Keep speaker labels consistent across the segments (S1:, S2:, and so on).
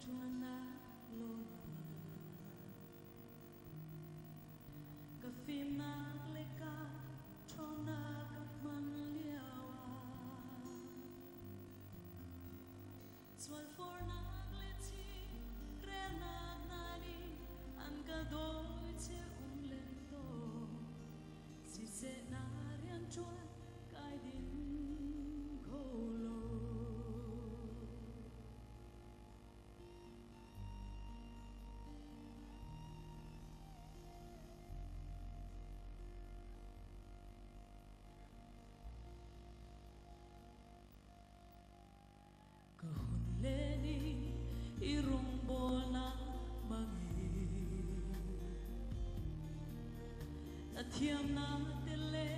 S1: chuana lo ka phim na le ka chona ka man liawa swal for na le chi re na nani an ka doi che le to si se na rian chuan kai din kholo ka hun le ni irong bola mangi na thiam na te le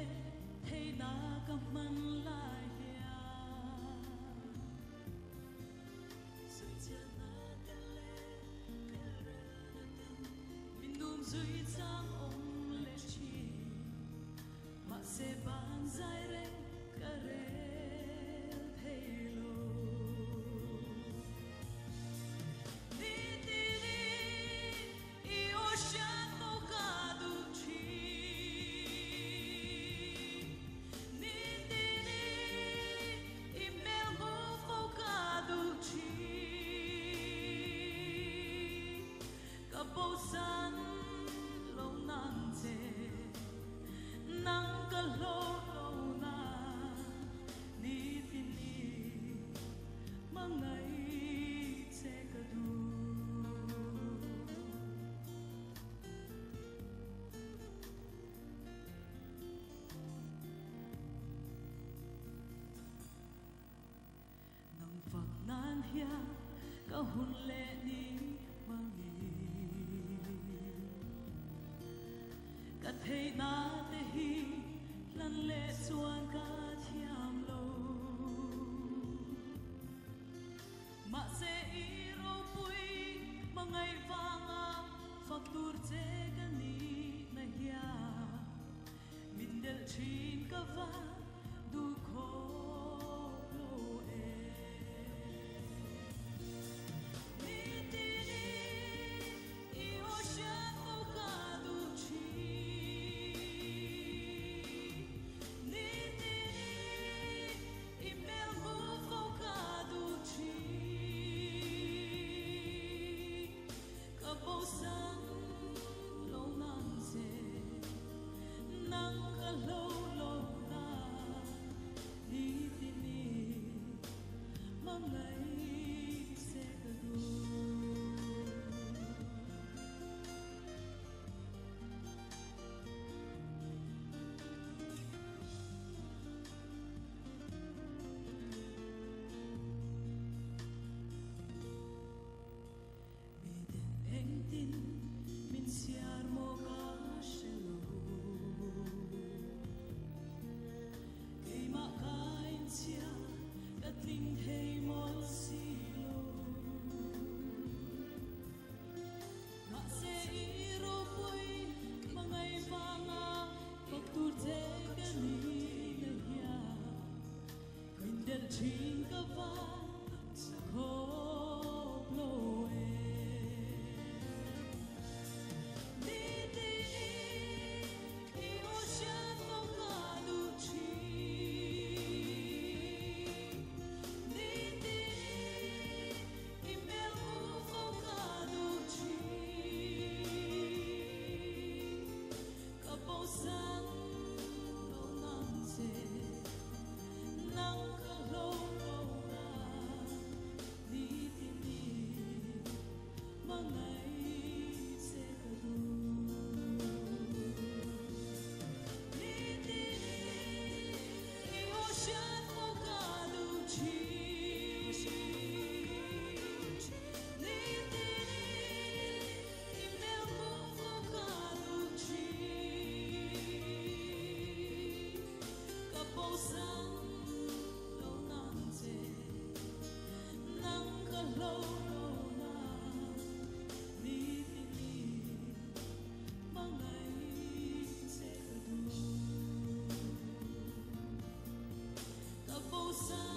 S1: thei na ka man lai ya sui cha na te le te re na te min dum zui chang ong le chi ma se ban zai re ka re san lâu nang che nang ka lo na ni tin ni mangai che ka du nang phak nan hia ka hun le ni mangi ka thei na te hi lan le chuan ka thiam lo ma se i ro pui mangai wanga faktur che ka ni na hia min del thin ka va du kho lo e san lâu nang se nang ka lâu lâu na ni ti ni mangai se ka du tin min siar mo ka shelo kei ma kain sia ka tling hei mo silo ma se i ro pui mangai wanga faktur te ka ni na hia min del thin ka va ko lo san lâu nang se nang ka lo na ni ti ni mangai se ka du ni ti ni i ocean mo ka du chi ni ti ni i mel mo fo ka du chi san lâu nang che nang ka lâu na ni ti ni mangai se ka du ka bo san